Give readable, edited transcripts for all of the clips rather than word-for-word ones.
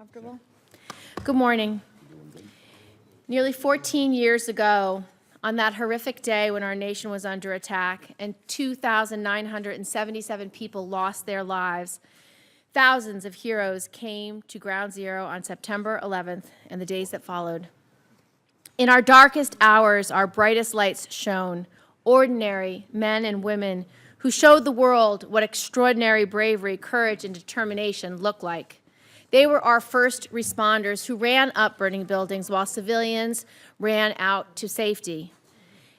Comfortable? Good morning. Nearly 14 years ago, on that horrific day when our nation was under attack and 2,977 people lost their lives, thousands of heroes came to Ground Zero on September 11th and the days that followed. In our darkest hours, our brightest lights shone, ordinary men and women who showed the world what extraordinary bravery, courage, and determination look like. They were our first responders who ran up burning buildings while civilians ran out to safety.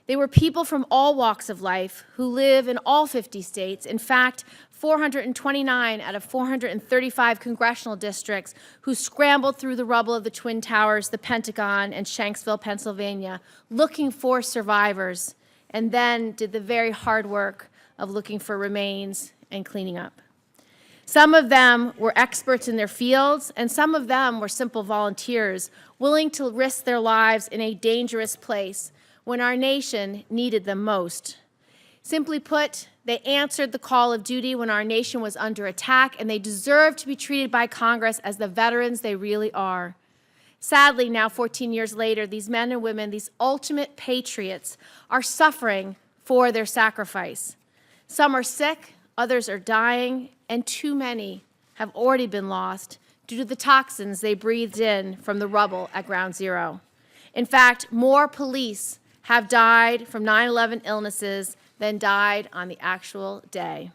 They were people from all walks of life who live in all 50 states. In fact, 429 out of 435 congressional districts who scrambled through the rubble of the Twin Towers, the Pentagon, and Shanksville, Pennsylvania, looking for survivors, and then did the very hard work of looking for remains and cleaning up. Some of them were experts in their fields, and some of them were simple volunteers willing to risk their lives in a dangerous place when our nation needed them most. Simply put, they answered the call of duty when our nation was under attack, and they deserve to be treated by Congress as the veterans they really are. Sadly, now 14 years later, these men and women, these ultimate patriots, are suffering for their sacrifice. Some are sick, others are dying, and too many have already been lost due to the toxins they breathed in from the rubble at Ground Zero. In fact, more police have died from 9/11 illnesses than died on the actual day.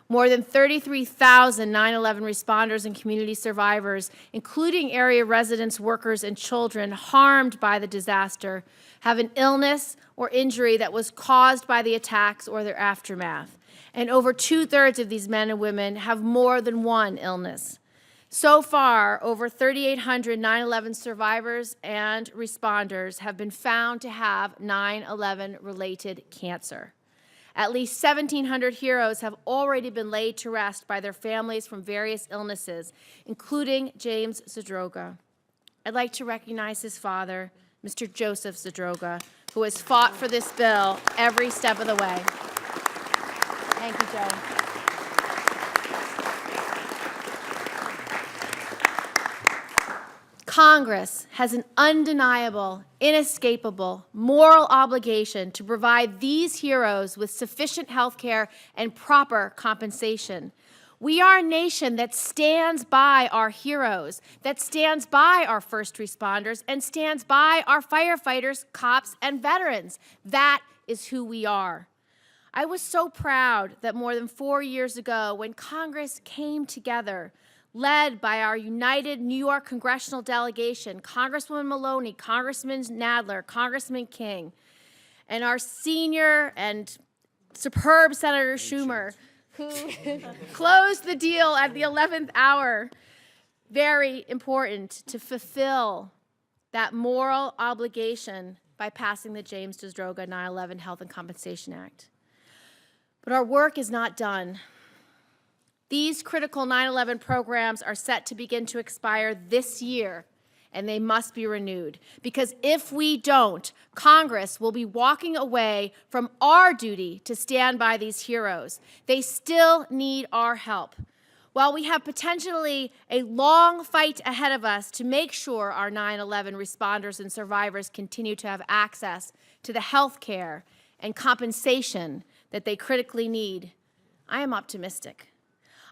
More than 33,000 9/11 responders and community survivors, including area residents, workers, and children harmed by the disaster, have an illness or injury that was caused by the attacks or their aftermath. And over 2/3 of these men and women have more than one illness. So far, over 3,800 9/11 survivors and responders have been found to have 9/11-related cancer. At least 1,700 heroes have already been laid to rest by their families from various illnesses, including James Zadroga. I'd like to recognize his father, Mr. Joseph Zadroga, who has fought for this bill every step of the way. Thank you, Joe. Congress has an undeniable, inescapable, moral obligation to provide these heroes with sufficient health care and proper compensation. We are a nation that stands by our heroes, that stands by our first responders, and stands by our firefighters, cops, and veterans. That is who we are. I was so proud that more than 4 years ago, when Congress came together, led by our united New York congressional delegation, Congresswoman Maloney, Congressman Nadler, Congressman King, and our senior and superb Senator Schumer, who closed the deal at the 11th hour. Very important to fulfill that moral obligation by passing the James Zadroga 9/11 Health and Compensation Act. But our work is not done. These critical 9/11 programs are set to begin to expire this year, and they must be renewed. Because if we don't, Congress will be walking away from our duty to stand by these heroes. They still need our help. While we have potentially a long fight ahead of us to make sure our 9/11 responders and survivors continue to have access to the health care and compensation that they critically need, I am optimistic.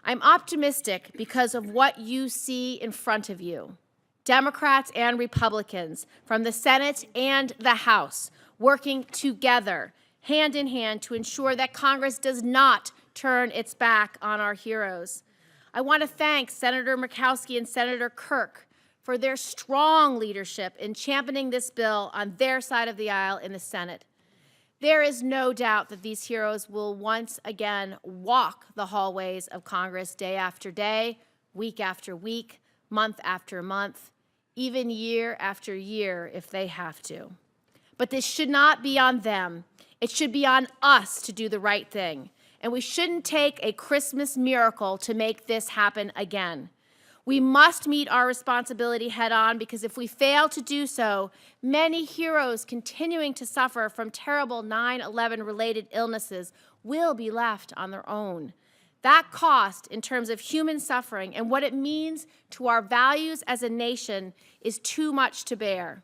I'm optimistic because of what you see in front of you. Democrats and Republicans from the Senate and the House working together, hand in hand, to ensure that Congress does not turn its back on our heroes. I want to thank Senator Murkowski and Senator Kirk for their strong leadership in championing this bill on their side of the aisle in the Senate. There is no doubt that these heroes will once again walk the hallways of Congress day after day, week after week, month after month, even year after year if they have to. But this should not be on them. It should be on us to do the right thing. And we shouldn't take a Christmas miracle to make this happen again. We must meet our responsibility head on, because if we fail to do so, many heroes continuing to suffer from terrible 9/11 related illnesses will be left on their own. That cost in terms of human suffering and what it means to our values as a nation is too much to bear.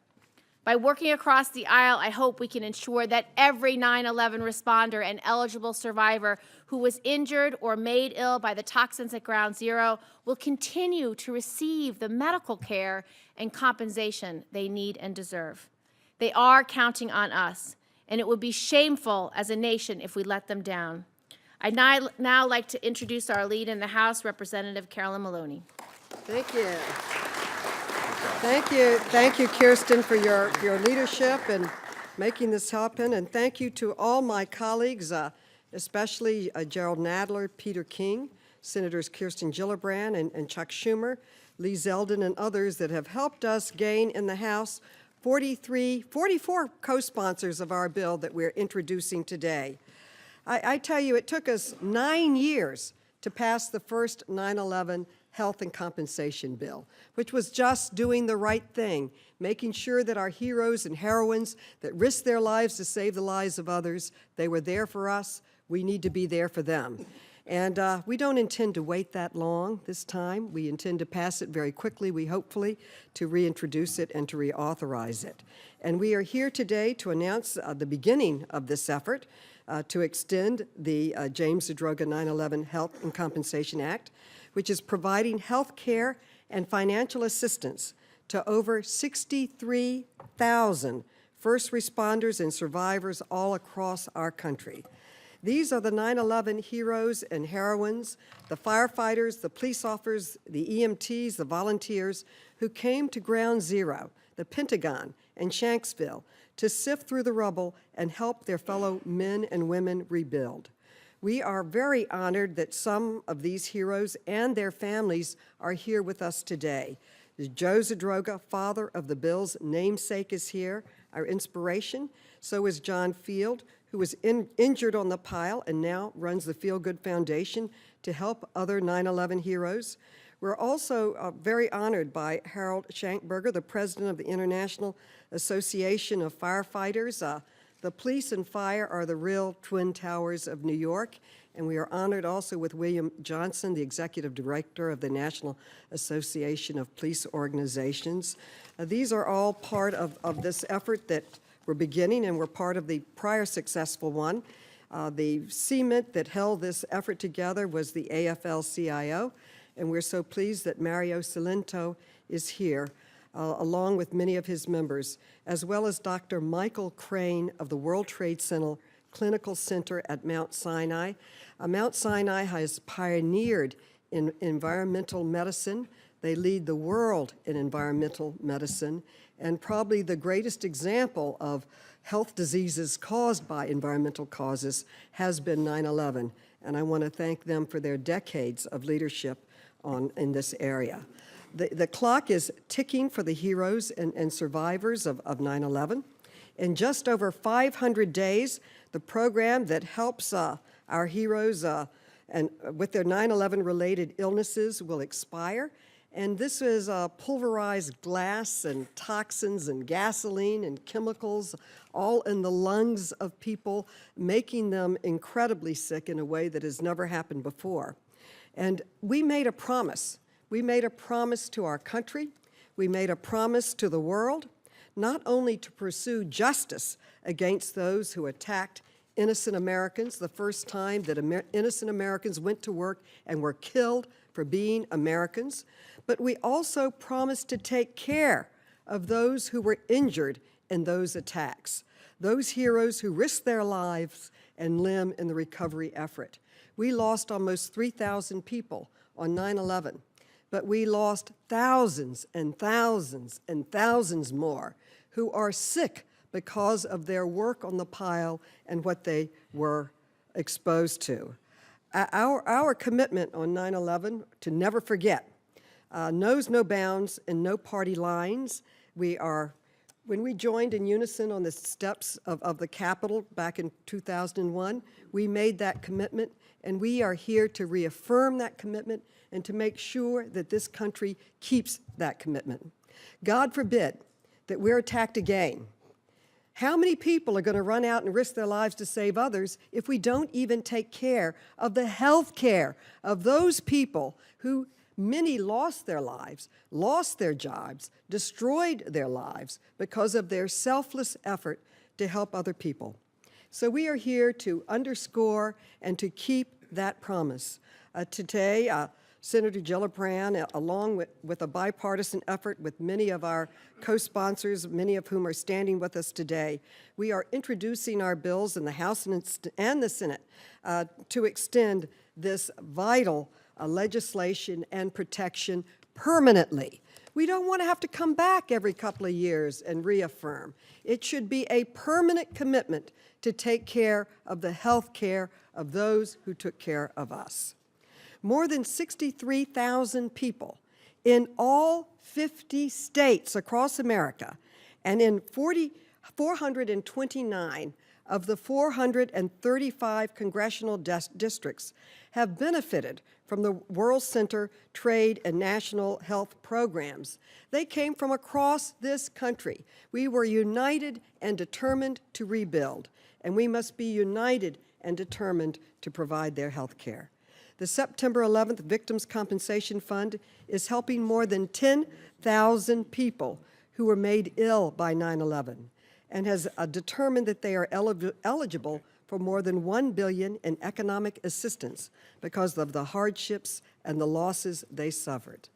By working across the aisle, I hope we can ensure that every 9/11 responder and eligible survivor who was injured or made ill by the toxins at Ground Zero will continue to receive the medical care and compensation they need and deserve. They are counting on us, and it would be shameful as a nation if we let them down. I'd now like to introduce our lead in the House, Representative Carolyn Maloney. Thank you. Thank you. Thank you, Kirsten, for your leadership and making this happen. And thank you to all my colleagues, especially Gerald Nadler, Peter King, Senators Kirsten Gillibrand and Chuck Schumer, Lee Zeldin, and others that have helped us gain in the House 44 co-sponsors of our bill that we're introducing today. I tell you, it took us 9 years to pass the first 9/11 health and compensation bill, which was just doing the right thing, making sure that our heroes and heroines that risked their lives to save the lives of others, they were there for us. We need to be there for them. And we don't intend to wait that long this time. We intend to pass it very quickly, hopefully, to reintroduce it and to reauthorize it. And we are here today to announce the beginning of this effort to extend the James Zadroga 9/11 Health and Compensation Act, which is providing health care and financial assistance to over 63,000 first responders and survivors all across our country. These are the 9/11 heroes and heroines, the firefighters, the police officers, the EMTs, the volunteers who came to Ground Zero, the Pentagon, and Shanksville to sift through the rubble and help their fellow men and women rebuild. We are very honored that some of these heroes and their families are here with us today. Joe Zadroga, father of the bill's namesake, is here, our inspiration. So is John Field, who was injured on the pile and now runs the Feel Good Foundation to help other 9/11 heroes. We're also very honored by Harold Shankberger, the president of the International Association of Firefighters. The police and fire are the real Twin Towers of New York, and we are honored also with William Johnson, the executive director of the National Association of Police Organizations. These are all part of this effort that we're beginning, and we're part of the prior successful one. The cement that held this effort together was the AFL-CIO, and we're so pleased that Mario Cilento is here, along with many of his members, as well as Dr. Michael Crane of the World Trade Center Clinical Center at Mount Sinai. Mount Sinai has pioneered in environmental medicine. They lead the world in environmental medicine, and probably the greatest example of health diseases caused by environmental causes has been 9/11, and I want to thank them for their decades of leadership in this area. The clock is ticking for the heroes and survivors of 9/11. In just over 500 days, the program that helps our heroes and with their 9/11 related illnesses will expire. And this is pulverized glass and toxins and gasoline and chemicals all in the lungs of people, making them incredibly sick in a way that has never happened before. And we made a promise. We made a promise to our country. We made a promise to the world, not only to pursue justice against those who attacked innocent Americans, the first time that innocent Americans went to work and were killed for being Americans, but we also promised to take care of those who were injured in those attacks, those heroes who risked their lives and limb in the recovery effort. We lost almost 3,000 people on 9/11. But we lost thousands and thousands and thousands more who are sick because of their work on the pile and what they were exposed to. Our commitment on 9/11 to never forget knows no bounds and no party lines. When we joined in unison on the steps of the Capitol back in 2001, we made that commitment, and we are here to reaffirm that commitment and to make sure that this country keeps that commitment. God forbid that we're attacked again. How many people are going to run out and risk their lives to save others if we don't even take care of the health care of those people who many lost their lives, lost their jobs, destroyed their lives because of their selfless effort to help other people? So we are here to underscore and to keep that promise. Today, Senator Gillibrand, along with a bipartisan effort with many of our co-sponsors, many of whom are standing with us today, we are introducing our bills in the House and the Senate to extend this vital legislation and protection permanently. We don't want to have to come back every couple of years and reaffirm. It should be a permanent commitment to take care of the health care of those who took care of us. More than 63,000 people in all 50 states across America and in 429 of the 435 congressional districts have benefited from the World Center Trade and National Health Programs. They came from across this country. We were united and determined to rebuild, and we must be united and determined to provide their health care. The September 11th Victims' Compensation Fund is helping more than 10,000 people who were made ill by 9/11 and has determined that they are eligible for more than $1 billion in economic assistance because of the hardships and the losses they suffered.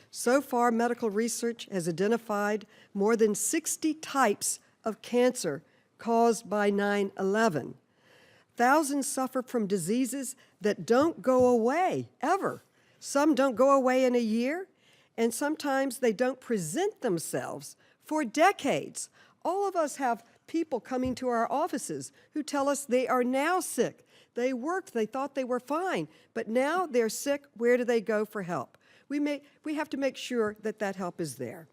So far, medical research has identified more than 60 types of cancer caused by 9/11. Thousands suffer from diseases that don't go away, ever. Some don't go away in a year, and sometimes they don't present themselves for decades. All of us have people coming to our offices who tell us they are now sick. They worked, they thought they were fine, but now they're sick. Where do they go for help? We have to make sure that that help is there.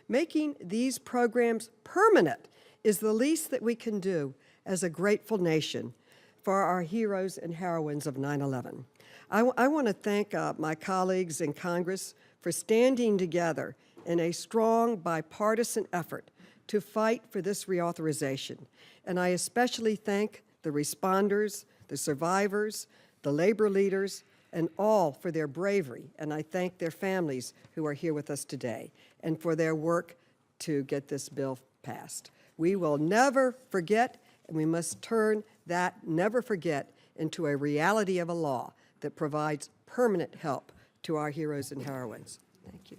Making these programs permanent is the least that we can do as a grateful nation for our heroes and heroines of 9/11. I want to thank my colleagues in Congress for standing together in a strong bipartisan effort to fight for this reauthorization. And I especially thank the responders, the survivors, the labor leaders, and all for their bravery. And I thank their families who are here with us today and for their work to get this bill passed. We will never forget, and we must turn that never forget into a reality of a law that provides permanent help to our heroes and heroines. Thank you.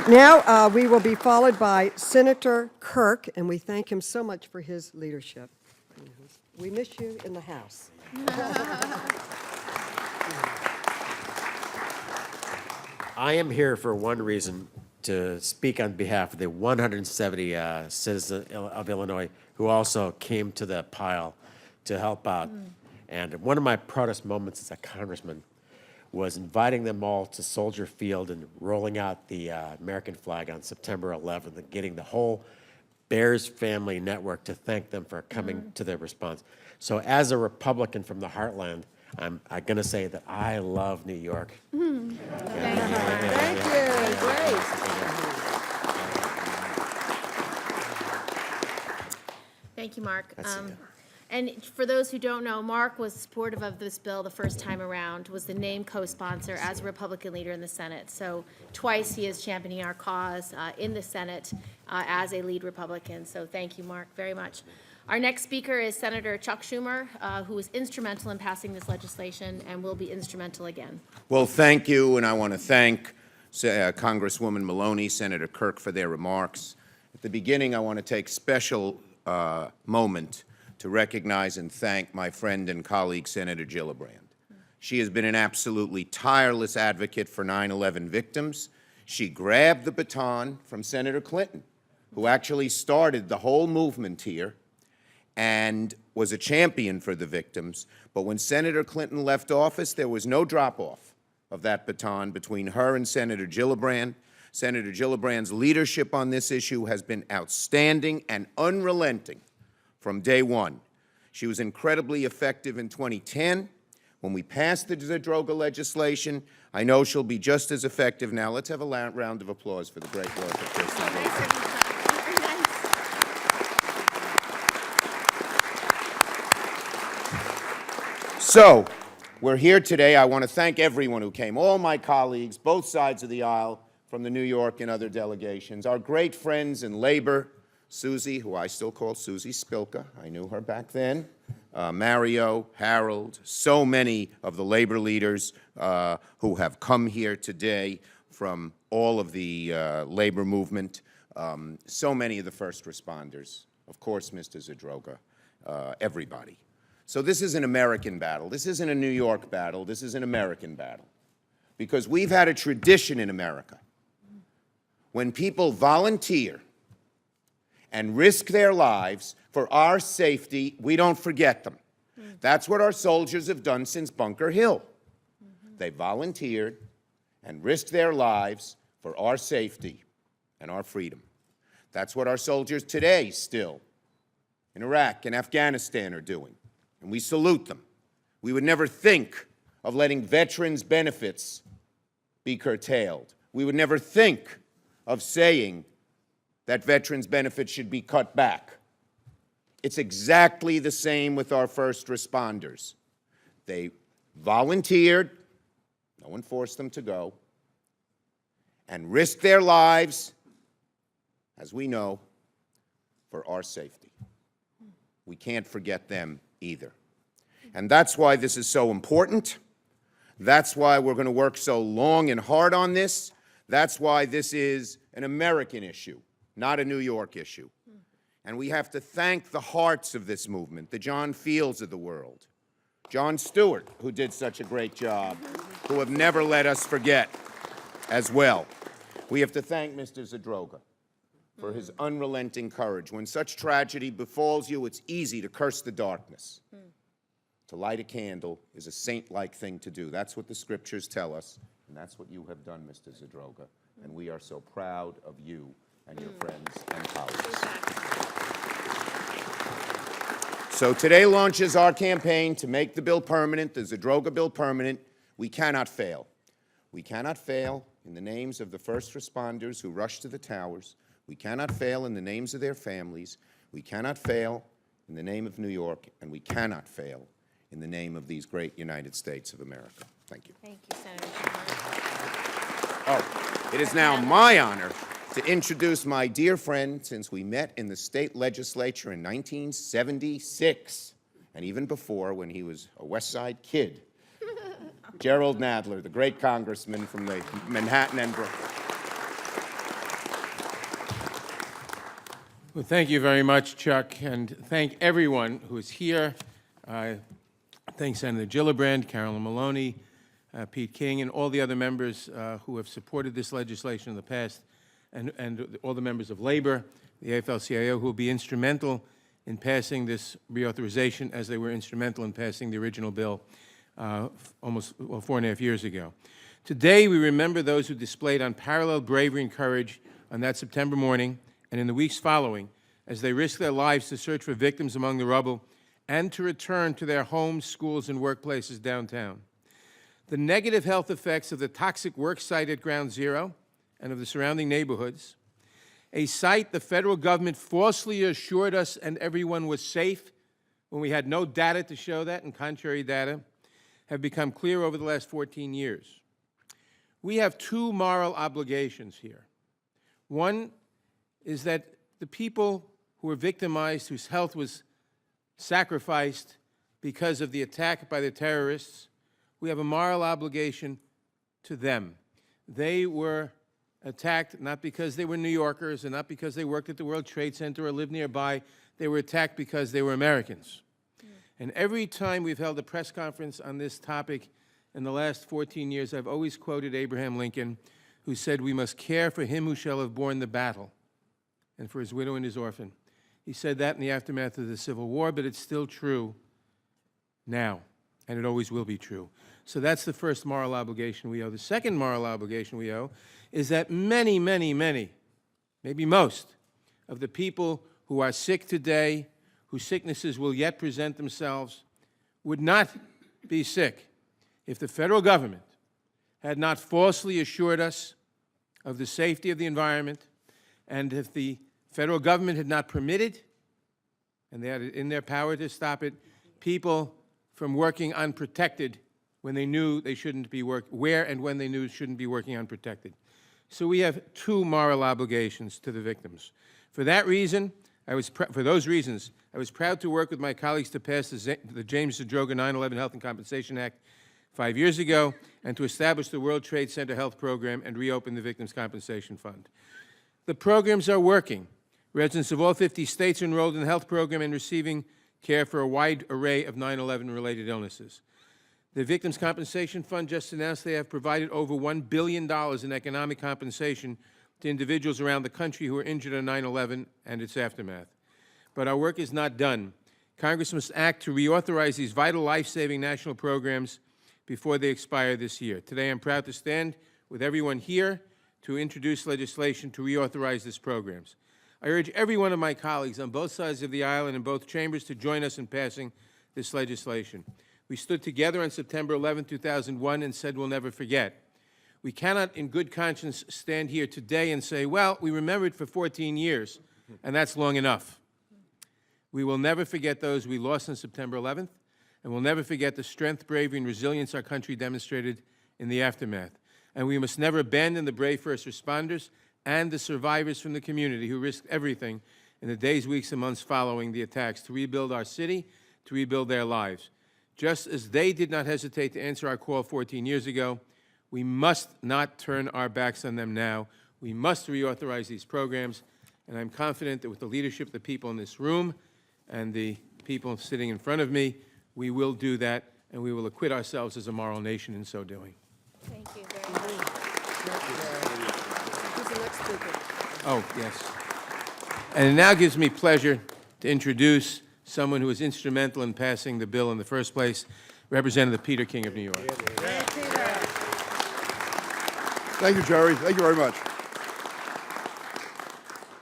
Now we will be followed by Senator Kirk, and we thank him so much for his leadership. We miss you in the House. I am here for one reason, to speak on behalf of the 170 citizens of Illinois who also came to the pile to help out. And one of my proudest moments as a congressman was inviting them all to Soldier Field and rolling out the American flag on September 11th and getting the whole Bears family network to thank them for coming to their response. So as a Republican from the heartland, I'm going to say that I love New York. Thank you. Great. Thank you, Mark. That's it. And for those who don't know, Mark was supportive of this bill the first time around, was the named co-sponsor as a Republican leader in the Senate. So twice he is championing our cause in the Senate as a lead Republican. So thank you, Mark, very much. Our next speaker is Senator Chuck Schumer, who was instrumental in passing this legislation and will be instrumental again. Well, thank you, and I want to thank Congresswoman Maloney, Senator Kirk for their remarks. At the beginning, I want to take special moment to recognize and thank my friend and colleague, Senator Gillibrand. She has been an absolutely tireless advocate for 9/11 victims. She grabbed the baton from Senator Clinton, who actually started the whole movement here and was a champion for the victims. But when Senator Clinton left office, there was no drop-off of that baton between her and Senator Gillibrand. Senator Gillibrand's leadership on this issue has been outstanding and unrelenting from day one. She was incredibly effective in 2010 when we pass the Zadroga legislation, I know she'll be just as effective. Now, let's have a round of applause for the great work of Kristen Zadroga. So, we're here today. I want to thank everyone who came, all my colleagues, both sides of the aisle, from the New York and other delegations, our great friends in labor, Susie, who I still call Susie Spilka, I knew her back then, Mario, Harold, so many of the labor leaders who have come here today from all of the labor movement, so many of the first responders, of course, Mr. Zadroga, everybody. So this is an American battle. This isn't a New York battle. This is an American battle. Because we've had a tradition in America. When people volunteer and risk their lives for our safety, we don't forget them. That's what our soldiers have done since Bunker Hill. They volunteered and risked their lives for our safety and our freedom. That's what our soldiers today still in Iraq and Afghanistan are doing. And we salute them. We would never think of letting veterans' benefits be curtailed. We would never think of saying that veterans' benefits should be cut back. It's exactly the same with our first responders. They volunteered, no one forced them to go, and risked their lives, as we know, for our safety. We can't forget them either. And that's why this is so important. That's why we're going to work so long and hard on this. That's why this is an American issue, not a New York issue. And we have to thank the hearts of this movement, the John Fields of the world, Jon Stewart, who did such a great job, who have never let us forget as well. We have to thank Mr. Zadroga for his unrelenting courage. When such tragedy befalls you, it's easy to curse the darkness. To light a candle is a saint-like thing to do. That's what the scriptures tell us, and that's what you have done, Mr. Zadroga. And we are so proud of you and your friends and colleagues. So today launches our campaign to make the bill permanent, the Zadroga bill permanent. We cannot fail. We cannot fail in the names of the first responders who rushed to the towers. We cannot fail in the names of their families. We cannot fail in the name of New York, and we cannot fail in the name of these great United States of America. Thank you. Thank you, Senator Schumer. Oh, it is now my honor to introduce my dear friend since we met in the state legislature in 1976, and even before when he was a West Side kid, Gerald Nadler, the great congressman from the Manhattan and Brooklyn. Well, thank you very much, Chuck, and thank everyone who is here. Thank Senator Gillibrand, Carolyn Maloney, Pete King, and all the other members who have supported this legislation in the past, and all the members of Labor, the AFL-CIO, who will be instrumental in passing this reauthorization as they were instrumental in passing the original bill almost 4.5 years ago. Today, we remember those who displayed unparalleled bravery and courage on that September morning and in the weeks following, as they risked their lives to search for victims among the rubble and to return to their homes, schools, and workplaces downtown. The negative health effects of the toxic work site at Ground Zero and of the surrounding neighborhoods, a site the federal government falsely assured us and everyone was safe when we had no data to show that, and contrary data, have become clear over the last 14 years. We have two moral obligations here. One is that the people who were victimized, whose health was sacrificed because of the attack by the terrorists, we have a moral obligation to them. They were attacked not because they were New Yorkers and not because they worked at the World Trade Center or lived nearby. They were attacked because they were Americans. And every time we've held a press conference on this topic in the last 14 years, I've always quoted Abraham Lincoln, who said, "We must care for him who shall have borne the battle, and for his widow and his orphan." He said that in the aftermath of the Civil War, but it's still true now, and it always will be true. So that's the first moral obligation we owe. The second moral obligation we owe is that many, many, many, maybe most, of the people who are sick today, whose sicknesses will yet present themselves, would not be sick If the federal government had not falsely assured us of the safety of the environment, and if the federal government had not permitted, and they had it in their power to stop it, people from working unprotected when they knew they shouldn't be where and when they knew shouldn't be working unprotected. So we have two moral obligations to the victims. For that reason, for those reasons, I was proud to work with my colleagues to pass the James Zadroga 9/11 Health and Compensation Act 5 years ago, and to establish the World Trade Center Health Program and reopen the Victims' Compensation Fund. The programs are working. Residents of all 50 states are enrolled in the health program and receiving care for a wide array of 9/11-related illnesses. The Victims' Compensation Fund just announced they have provided over $1 billion in economic compensation to individuals around the country who were injured on 9/11 and its aftermath. But our work is not done. Congress must act to reauthorize these vital life-saving national programs before they expire this year. Today, I'm proud to stand with everyone here to introduce legislation to reauthorize these programs. I urge every one of my colleagues on both sides of the aisle and in both chambers to join us in passing this legislation. We stood together on September 11, 2001, and said we'll never forget. We cannot, in good conscience, stand here today and say, well, we remembered for 14 years, and that's long enough. We will never forget those we lost on September 11th, and we'll never forget the strength, bravery, and resilience our country demonstrated in the aftermath. And we must never abandon the brave first responders and the survivors from the community who risked everything in the days, weeks, and months following the attacks to rebuild our city, to rebuild their lives. Just as they did not hesitate to answer our call 14 years ago, we must not turn our backs on them now. We must reauthorize these programs, and I'm confident that with the leadership of the people in this room and the people sitting in front of me, we will do that, and we will acquit ourselves as a moral nation in so doing. Thank you very much. Who's the next speaker? Oh, yes. And it now gives me pleasure to introduce someone who was instrumental in passing the bill in the first place, Representative Peter King of New York. Thank you, Jerry. Thank you very much.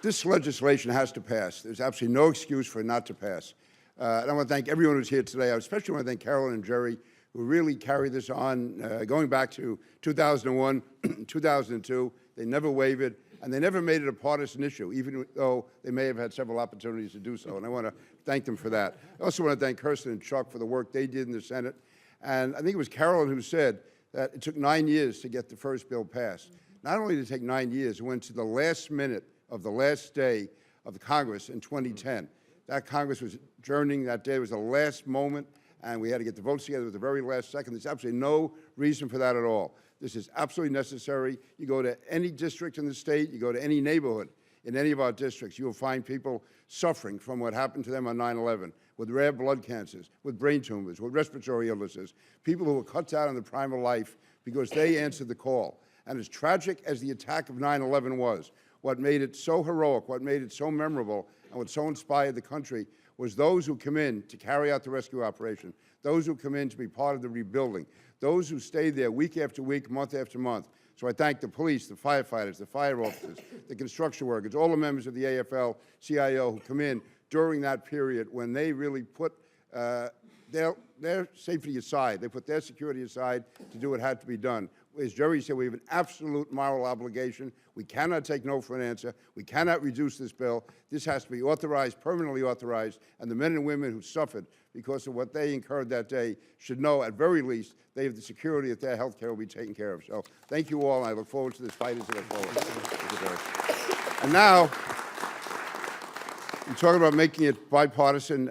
This legislation has to pass. There's absolutely no excuse for it not to pass. And I want to thank everyone who's here today. I especially want to thank Carolyn and Jerry, who really carried this on, going back to 2001, 2002. They never wavered, and they never made it a partisan issue, even though they may have had several opportunities to do so. And I want to thank them for that. I also want to thank Kirsten and Chuck for the work they did in the Senate. And I think it was Carolyn who said that it took 9 years to get the first bill passed. Not only did it take 9 years, it went to the last minute of the last day of the Congress in 2010. That Congress was adjourning that day. It was the last moment, and we had to get the votes together at the very last second. There's absolutely no reason for that at all. This is absolutely necessary. You go to any district in the state, you go to any neighborhood in any of our districts, you will find people suffering from what happened to them on 9/11, with rare blood cancers, with brain tumors, with respiratory illnesses, people who were cut out in the prime of life because they answered the call. And as tragic as the attack of 9/11 was, what made it so heroic, what made it so memorable, and what so inspired the country was those who come in to carry out the rescue operation, those who come in to be part of the rebuilding, those who stayed there week after week, month after month. So I thank the police, the firefighters, the fire officers, the construction workers, all the members of the AFL-CIO who come in during that period when they really put their safety aside. They put their security aside to do what had to be done. As Jerry said, we have an absolute moral obligation. We cannot take no for an answer. We cannot reduce this bill. This has to be authorized, permanently authorized, and the men and women who suffered because of what they incurred that day should know, at very least, they have the security that their health care will be taken care of. So thank you all, and I look forward to this fight as I go forward. And now, I'm talking about making it bipartisan.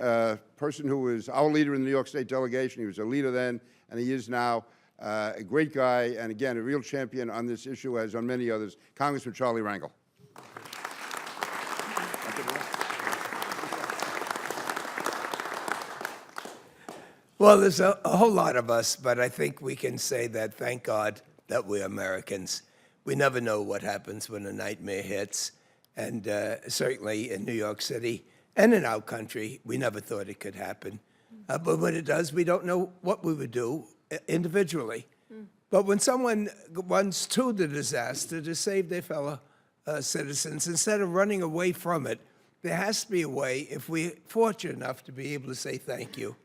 Person who was our leader in the New York State delegation, he was a leader then, and he is now. A great guy, and again, a real champion on this issue, as on many others, Congressman Charlie Rangel. Well, there's a whole lot of us, but I think we can say that, thank God, that we're Americans. We never know what happens when a nightmare hits, and certainly in New York City and in our country, we never thought it could happen. But when it does, we don't know what we would do individually. But when someone runs to the disaster to save their fellow citizens, instead of running away from it, there has to be a way, if we're fortunate enough to be able to say thank you.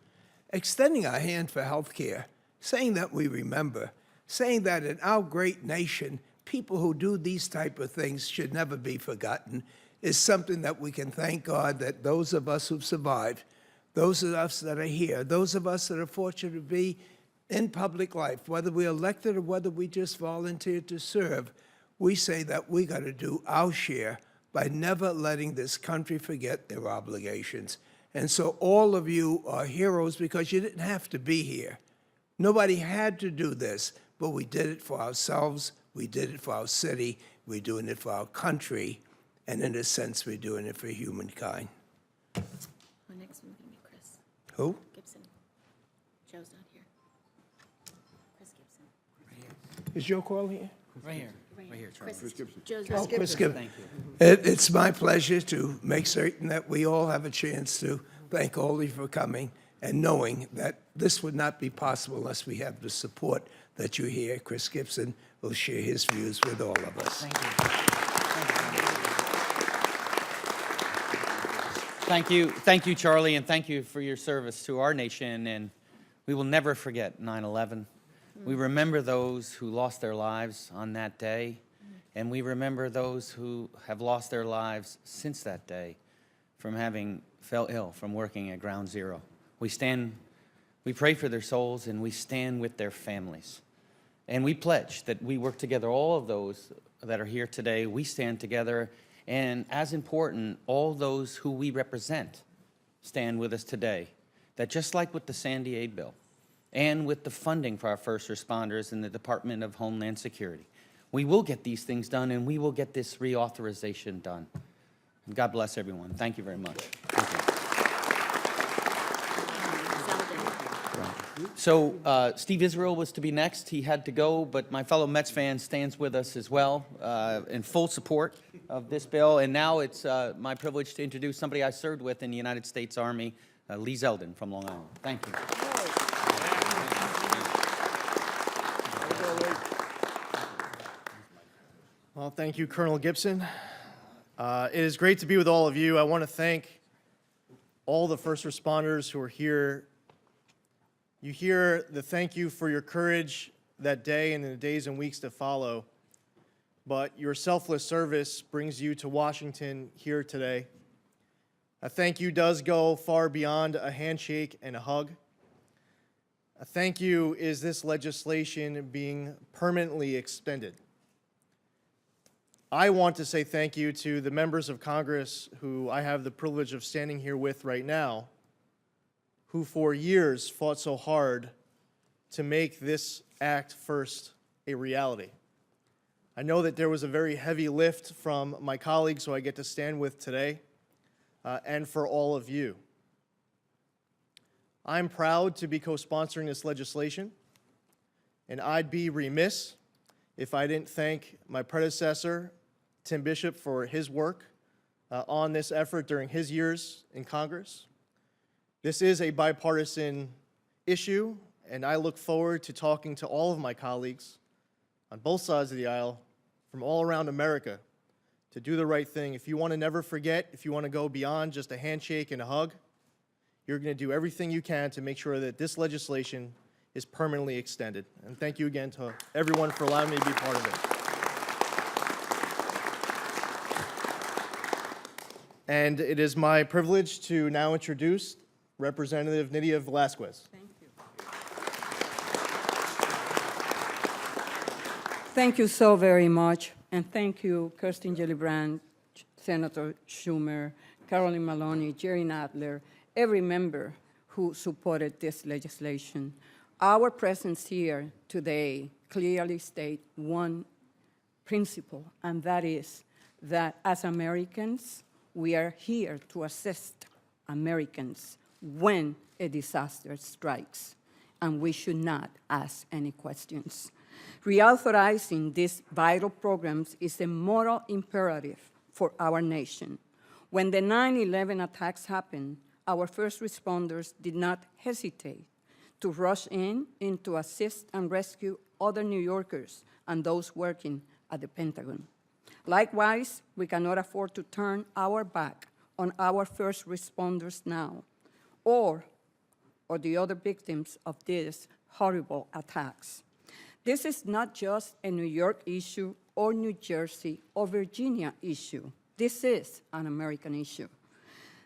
Extending our hand for health care saying that we remember, saying that in our great nation, people who do these type of things should never be forgotten, is something that we can thank God that those of us who've survived, those of us that are here, those of us that are fortunate to be in public life, whether we're elected or whether we just volunteer to serve, we say that we got to do our share by never letting this country forget their obligations. And so all of you are heroes because you didn't have to be here. Nobody had to do this, but we did it for ourselves, we did it for our city, we're doing it for our country, and in a sense, we're doing it for humankind. Next one's going to be Chris Who? Gibson. Joe's not here. Chris Gibson. Is your call here? Right here, Charlie. Chris Gibson. Joe's Oh, not Chris here. Gibson. Thank you. It's my pleasure to make certain that we all have a chance to thank all of you for coming and knowing that this would not be possible unless we have the support that you hear. Chris Gibson will share his views with all of us. Thank you. Thank you, Charlie, and thank you for your service to our nation. And we will never forget 9/11. We remember those who lost their lives on that day, and we remember those who have lost their lives since that day from having fell ill from working at Ground Zero. We pray for their souls, and we stand with their families. And we pledge that we work together, all of those that are here today, we stand together, and as important, all those who we represent stand with us today. That just like with the Sandy Aid bill, and with the funding for our first responders in the Department of Homeland Security, we will get these things done, and we will get this reauthorization done. And God bless everyone. Thank you very much. Thank you. So Steve Israel was to be next. He had to go, but my fellow Mets fan stands with us as well in full support of this bill. And now it's my privilege to introduce somebody I served with in the United States Army, Lee Zeldin from Long Island. Thank you. Well, thank you, Colonel Gibson. It is great to be with all of you. I want to thank all the first responders who are here. You hear the thank you for your courage that day and in the days and weeks to follow, but your selfless service brings you to Washington here today. A thank you does go far beyond a handshake and a hug. A thank you is this legislation being permanently extended. I want to say thank you to the members of Congress who I have the privilege of standing here with right now, who for years fought so hard to make this act first a reality. I know that there was a very heavy lift from my colleagues who I get to stand with today, and for all of you. I'm proud to be co-sponsoring this legislation, and I'd be remiss if I didn't thank my predecessor, Tim Bishop, for his work on this effort during his years in Congress. This is a bipartisan issue, and I look forward to talking to all of my colleagues on both sides of the aisle from all around America to do the right thing. If you want to never forget, if you want to go beyond just a handshake and a hug, you're going to do everything you can to make sure that this legislation is permanently extended. And thank you again to everyone for allowing me to be part of it. And it is my privilege to now introduce Representative Nydia Velazquez. Thank you so very much, and thank you, Kirsten Gillibrand, Senator Schumer, Carolyn Maloney, Jerry Nadler, every member who supported this legislation. Our presence here today clearly states one principle, and that is that as Americans, we are here to assist Americans when a disaster strikes, and we should not ask any questions. Reauthorizing these vital programs is a moral imperative for our nation. When the 9/11 attacks happened, our first responders did not hesitate to rush in to assist and rescue other New Yorkers and those working at the Pentagon. Likewise, we cannot afford to turn our back on our first responders now, or the other victims of this horrible attacks. This is not just a New York issue or New Jersey or Virginia issue. This is an American issue.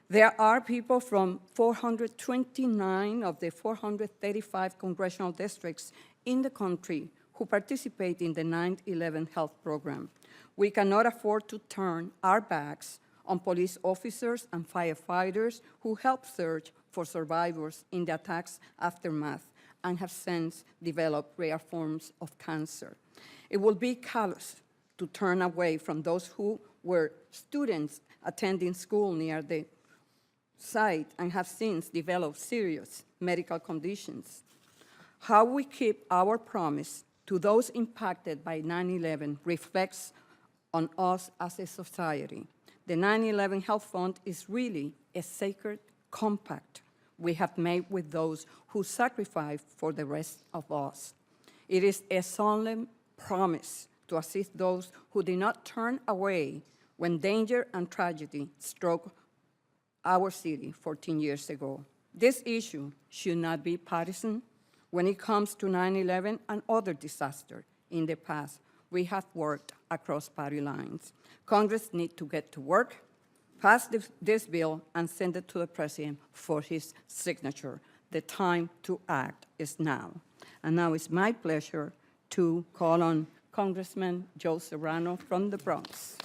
There are people from 429 of the 435 congressional districts in the country who participate in the 9/11 health program. We cannot afford to turn our backs on police officers and firefighters who helped search for survivors in the attack's aftermath and have since developed rare forms of cancer. It will be callous to turn away from those who were students attending school near the site and have since developed serious medical conditions. How we keep our promise to those impacted by 9/11 reflects on us as a society. The 9/11 Health Fund is really a sacred compact we have made with those who sacrificed for the rest of us. It is a solemn promise to assist those who did not turn away when danger and tragedy struck our city 14 years ago. This issue should not be partisan. When it comes to 9/11 and other disasters in the past, we have worked across party lines. Congress needs to get to work, pass this bill, and send it to the president for his signature. The time to act is now. And now it's my pleasure to call on Congressman Joe Serrano from the Bronx.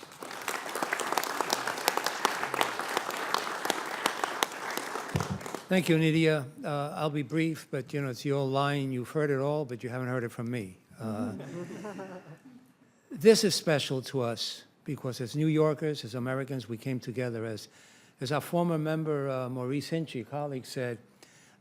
Thank you, Nydia. I'll be brief, but it's your line. You've heard it all, but you haven't heard it from me. This is special to us because as New Yorkers, as Americans, we came together. As our former member, Maurice Hinchey, colleague, said,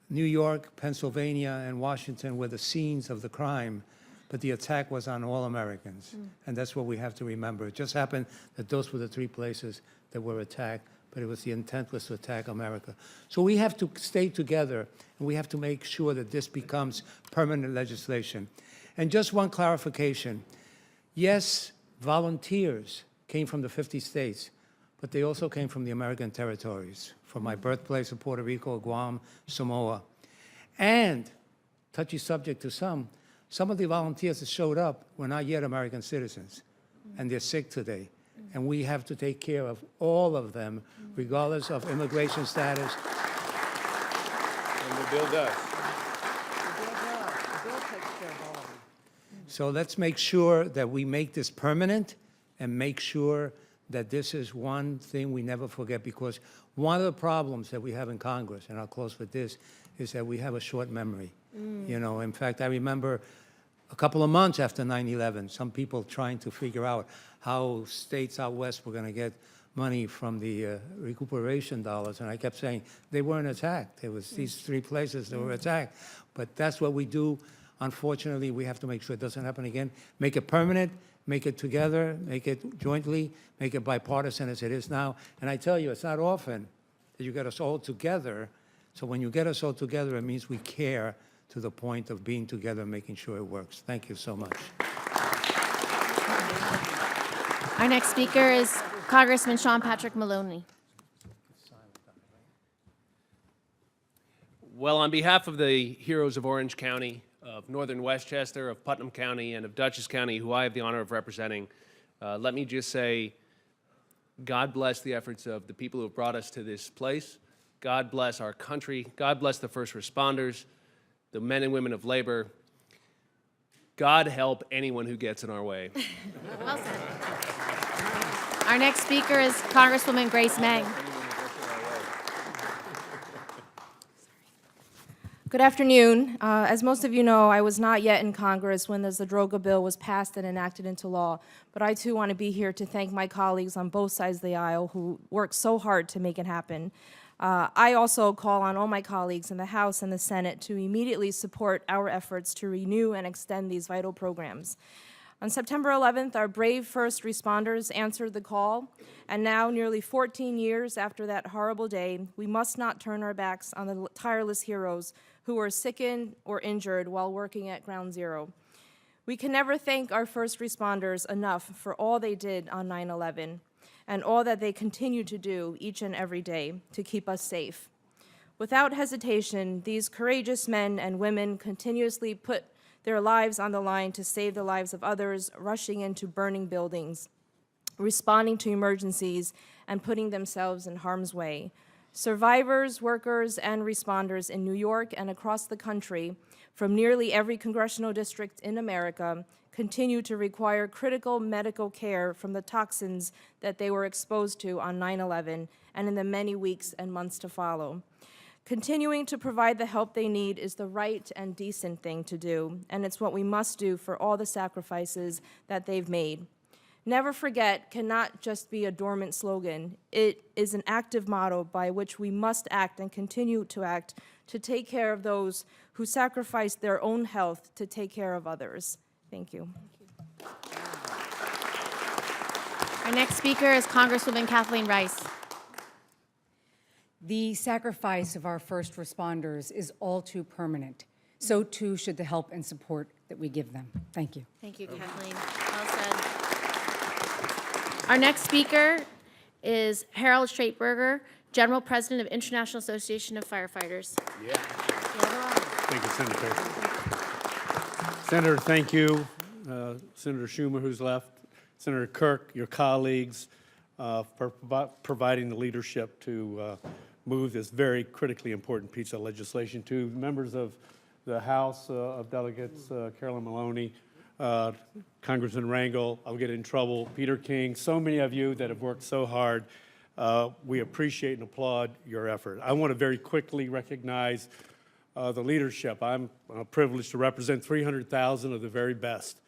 New York, Pennsylvania, and Washington were the scenes of the crime, but the attack was on all Americans. And that's what we have to remember. It just happened that those were the three places that were attacked, but it was the intent was to attack America. So we have to stay together, and we have to make sure that this becomes permanent legislation. And just one clarification. Yes, volunteers came from the 50 states, but they also came from the American territories, from my birthplace of Puerto Rico, Guam, Samoa. And, touchy subject to some of the volunteers that showed up were not yet American citizens, and they're sick today. And we have to take care of all of them, regardless of immigration status. And the bill does. So let's make sure that we make this permanent and make sure that this is one thing we never forget, because one of the problems that we have in Congress, and I'll close with this, is that we have a short memory. In fact, I remember a couple of months after 9/11, some people trying to figure out how states out west were going to get money from the recuperation dollars, and I kept saying they weren't attacked. It was these three places that were attacked. But that's what we do. Unfortunately, we have to make sure it doesn't happen again. Make it permanent, make it together, make it jointly, make it bipartisan as it is now. And I tell you, it's not often that you get us all together. So when you get us all together, it means we care to the point of being together and making sure it works. Thank you so much. Our next speaker is Congressman Sean Patrick Maloney. Well, on behalf of the heroes of Orange County, of Northern Westchester, of Putnam County, and of Dutchess County, who I have the honor of representing, let me just say, God bless the efforts of the people who have brought us to this place. God bless our country. God bless the first responders, the men and women of labor. God help anyone who gets in our way. Well said. Our next speaker is Congresswoman Grace Meng. Good afternoon. As most of you know, I was not yet in Congress when the Zadroga bill was passed and enacted into law, but I too want to be here to thank my colleagues on both sides of the aisle who worked so hard to make it happen. I also call on all my colleagues in the House and the Senate to immediately support our efforts to renew and extend these vital programs. On September 11th, our brave first responders answered the call, and now, nearly 14 years after that horrible day, we must not turn our backs on the tireless heroes who were sickened or injured while working at Ground Zero. We can never thank our first responders enough for all they did on 9/11 and all that they continue to do each and every day to keep us safe. Without hesitation, these courageous men and women continuously put their lives on the line to save the lives of others, rushing into burning buildings, responding to emergencies, and putting themselves in harm's way. Survivors, workers, and responders in New York and across the country, from nearly every congressional district in America, continue to require critical medical care from the toxins that they were exposed to on 9/11 and in the many weeks and months to follow. Continuing to provide the help they need is the right and decent thing to do, and it's what we must do for all the sacrifices that they've made. Never forget cannot just be a dormant slogan. It is an active motto by which we must act and continue to act to take care of those who sacrifice their own health to take care of others. Thank you. Our next speaker is Congresswoman Kathleen Rice. The sacrifice of our first responders is all too permanent. So too should the help and support that we give them. Thank you. Thank you, Kathleen. Well said. Our next speaker is Harold Straitberger, General President of International Association of Firefighters. Thank you, Senator. Senator, thank you. Senator Schumer, who's left, Senator Kirk, your colleagues, for providing the leadership to move this very critically important piece of legislation. To members of the House of Delegates, Carolyn Maloney, Congressman Rangel, I'll get in trouble, Peter King, so many of you that have worked so hard. We appreciate and applaud your effort. I want to very quickly recognize the leadership. I'm privileged to represent 300,000 of the very best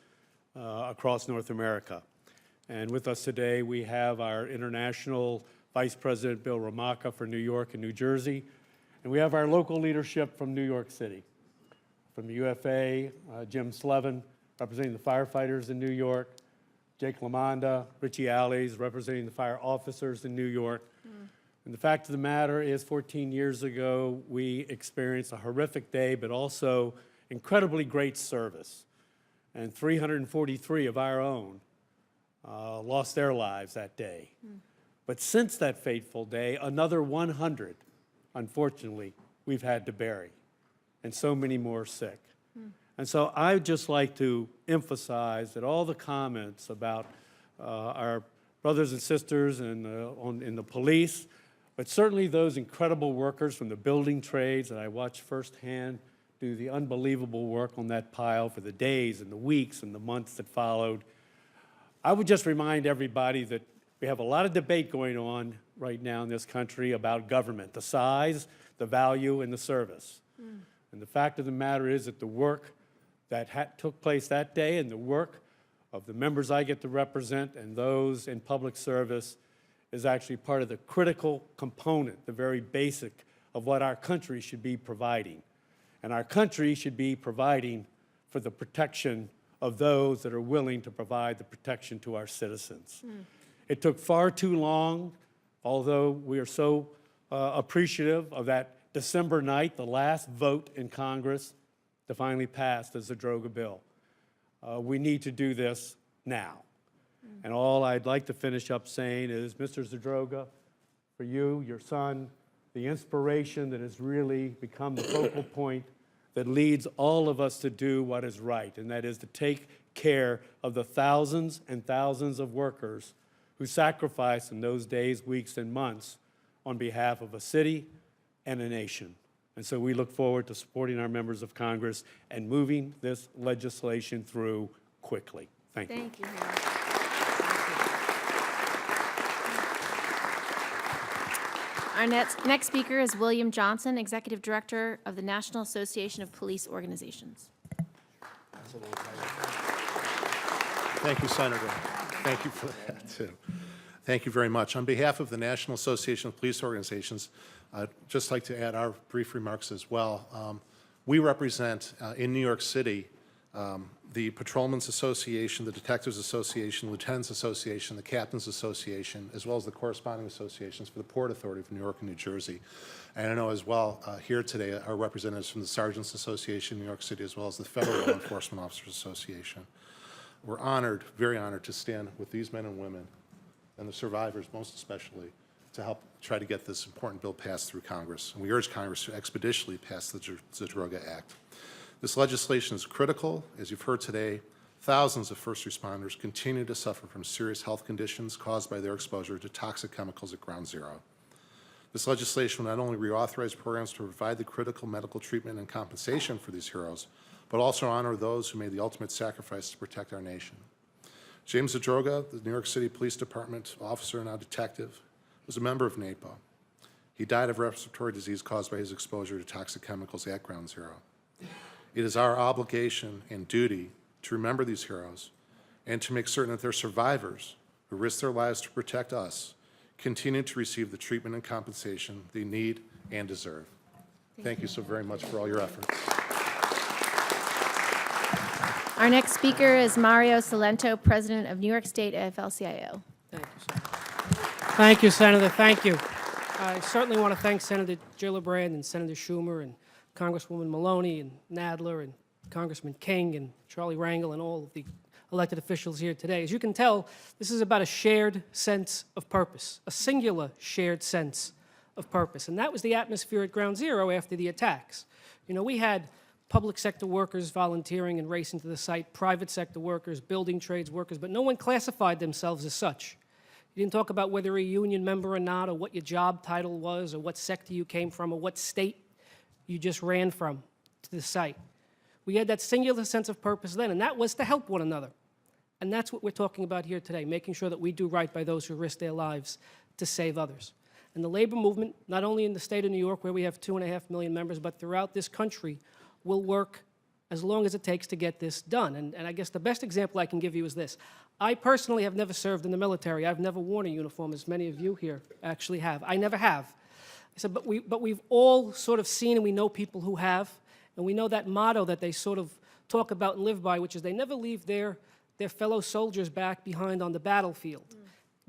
across North America. And with us today, we have our International Vice President, Bill Ramaka, for New York and New Jersey. And we have our local leadership from New York City. From the UFA, Jim Slevin, representing the firefighters in New York, Jake LaMonda, Richie Alley's representing the fire officers in New York. And the fact of the matter is 14 years ago, we experienced a horrific day, but also incredibly great service. And 343 of our own lost their lives that day. But since that fateful day, another 100, unfortunately, we've had to bury, and so many more sick. And so I'd just like to emphasize that all the comments about our brothers and sisters in the police, but certainly those incredible workers from the building trades that I watched firsthand do the unbelievable work on that pile for the days and the weeks and the months that followed. I would just remind everybody that we have a lot of debate going on right now in this country about government, the size, the value, and the service. And the fact of the matter is that the work that took place that day and the work of the members I get to represent and those in public service is actually part of the critical component, the very basic of what our country should be providing. And our country should be providing for the protection of those that are willing to provide the protection to our citizens. It took far too long, although we are so appreciative of that December night, the last vote in Congress to finally pass the Zadroga bill. We need to do this now. And all I'd like to finish up saying is, Mr. Zadroga, for you, your son, the inspiration that has really become the focal point that leads all of us to do what is right, and that is to take care of the thousands and thousands of workers who sacrificed in those days, weeks, and months on behalf of a city and a nation. And so we look forward to supporting our members of Congress and moving this legislation through quickly. Thank you. Thank you, Harold. Our next speaker is William Johnson, Executive Director of the National Association of Police Organizations. Thank you, Senator. Thank you for that, too. Thank you very much. On behalf of the National Association of Police Organizations, I'd just like to add our brief remarks as well. We represent, in New York City, the Patrolmen's Association, the Detectives Association, Lieutenants Association, the Captains Association, as well as the corresponding associations for the Port Authority of New York and New Jersey. And I know as well here today are representatives from the Sergeants Association in New York City, as well as the Federal Law Enforcement Officers Association. We're honored, very honored, to stand with these men and women and the survivors, most especially, to help try to get this important bill passed through Congress. And we urge Congress to expeditiously pass the Zadroga Act. This legislation is critical. As you've heard today, thousands of first responders continue to suffer from serious health conditions caused by their exposure to toxic chemicals at ground zero. This legislation will not only reauthorize programs to provide the critical medical treatment and compensation for these heroes, but also honor those who made the ultimate sacrifice to protect our nation. James Zadroga, the New York City Police Department officer and now detective, was a member of NAPO. He died of respiratory disease caused by his exposure to toxic chemicals at ground zero. It is our obligation and duty to remember these heroes and to make certain that their survivors, who risked their lives to protect us, continue to receive the treatment and compensation they need and deserve. Thank you so very much for all your efforts. Our next speaker is Mario Salento, President of New York State AFL-CIO. Thank you, Senator. Thank you, Senator. Thank you. I certainly want to thank Senator Gillibrand and Senator Schumer and Congresswoman Maloney and Nadler and Congressman King and Charlie Rangel and all of the elected officials here today. As you can tell, this is about a shared sense of purpose, a singular shared sense of purpose. And that was the atmosphere at Ground Zero after the attacks. You know, we had public sector workers volunteering and racing to the site, private sector workers, building trades workers, but no one classified themselves as such. You didn't talk about whether you're a union member or not, or what your job title was, or what sector you came from, or what state you just ran from to the site. We had that singular sense of purpose then, and that was to help one another. And that's what we're talking about here today, making sure that we do right by those who risk their lives to save others. And the labor movement, not only in the state of New York, where we have 2.5 million members, but throughout this country, will work as long as it takes to get this done. And I guess the best example I can give you is this. I personally have never served in the military. I've never worn a uniform, as many of you here actually have. I never have. I said, but we've all sort of seen, and we know people who have, and we know that motto that they sort of talk about and live by, which is they never leave their fellow soldiers back behind on the battlefield.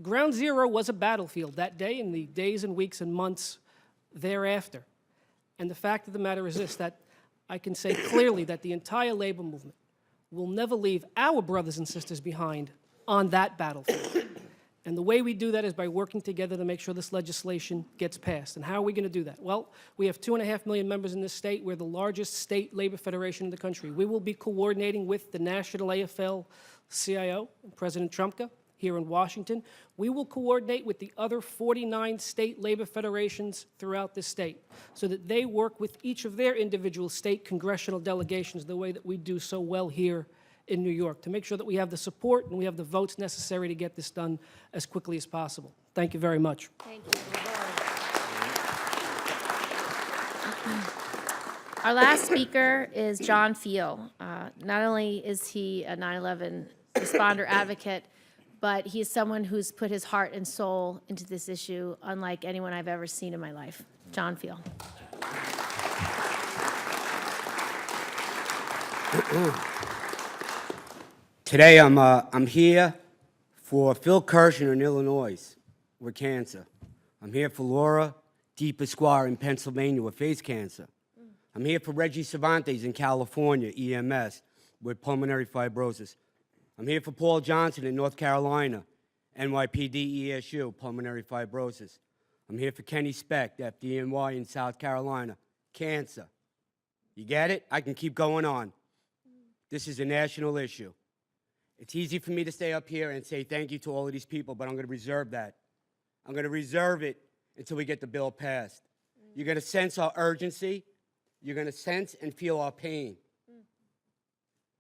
Ground Zero was a battlefield that day and the days and weeks and months thereafter. And the fact of the matter is this, that I can say clearly that the entire labor movement will never leave our brothers and sisters behind on that battlefield. And the way we do that is by working together to make sure this legislation gets passed. And how are we going to do that? Well, we have 2.5 million members in this state. We're the largest state labor federation in the country. We will be coordinating with the national AFL-CIO and President Trumka here in Washington. We will coordinate with the other 49 state labor federations throughout the state so that they work with each of their individual state congressional delegations the way that we do so well here in New York to make sure that we have the support and we have the votes necessary to get this done as quickly as possible. Thank you very much. Thank you. Our last speaker is John Fiel. Not only is he a 9/11 responder advocate, but he's someone who's put his heart and soul into this issue unlike anyone I've ever seen in my life. John Fiel. Today I'm here for Phil Kirshner in Illinois with cancer. I'm here for Laura DePasquale in Pennsylvania with face cancer. I'm here for Reggie Cervantes in California, EMS, with pulmonary fibrosis. I'm here for Paul Johnson in North Carolina, NYPD ESU, pulmonary fibrosis. I'm here for Kenny Speck, FDNY in South Carolina, cancer. You get it? I can keep going on. This is a national issue. It's easy for me to stay up here and say thank you to all of these people, but I'm going to reserve that. I'm going to reserve it until we get the bill passed. You're going to sense our urgency. You're going to sense and feel our pain.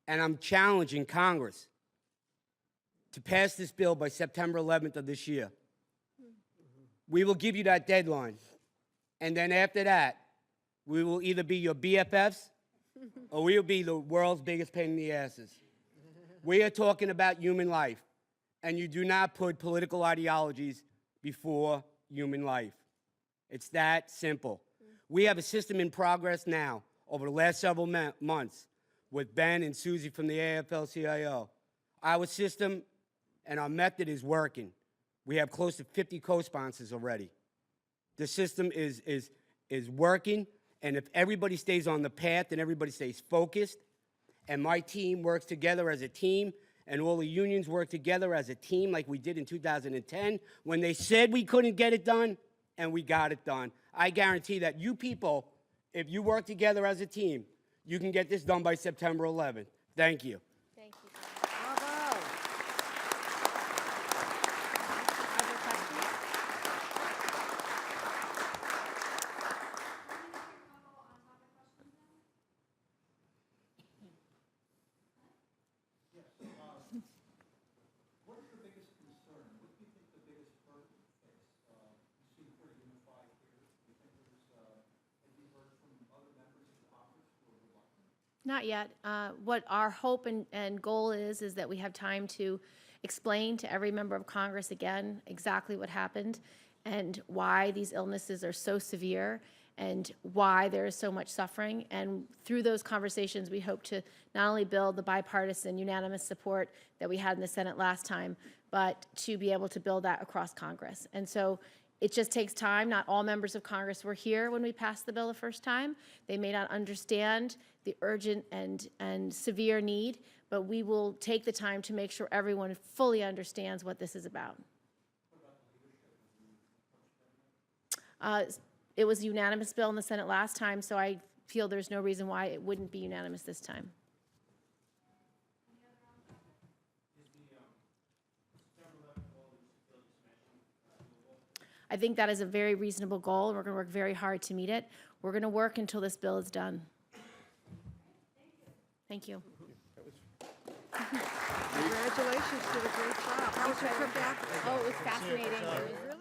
And I'm challenging Congress to pass this bill by September 11th of this year. We will give you that deadline. And then after that, we will either be your BFFs or we will be the world's biggest pain in the asses. We are talking about human life, and you do not put political ideologies before human life. It's that simple. We have a system in progress now over the last several months with Ben and Susie from the AFL-CIO. Our system and our method is working. We have close to 50 co-sponsors already. The system is working, and if everybody stays on the path and everybody stays focused, and my team works together as a team, and all the unions work together as a team like we did in 2010 when they said we couldn't get it done, and we got it done. I guarantee that you people, if you work together as a team, you can get this done by September 11th. Thank you. Thank you. Bravo. Other questions? What is your biggest concern? What do you think the biggest burden you face? You seem pretty unified here. Do you think have you heard from other members of Congress who are reluctant? Not yet. What our hope and goal is that we have time to explain to every member of Congress again exactly what happened and why these illnesses are so severe and why there is so much suffering. And through those conversations, we hope to not only build the bipartisan unanimous support that we had in the Senate last time, but to be able to build that across Congress. And so it just takes time. Not all members of Congress were here when we passed the bill the first time. They may not understand the urgent and severe need, but we will take the time to make sure everyone fully understands what this is about. It was a unanimous bill in the Senate last time, so I feel there's no reason why it wouldn't be unanimous this time. I think that is a very reasonable goal. We're going to work very hard to meet it. We're going to work until this bill is done. Thank you. Congratulations, you did a great job. How was your trip back? Oh, it was fascinating. It was really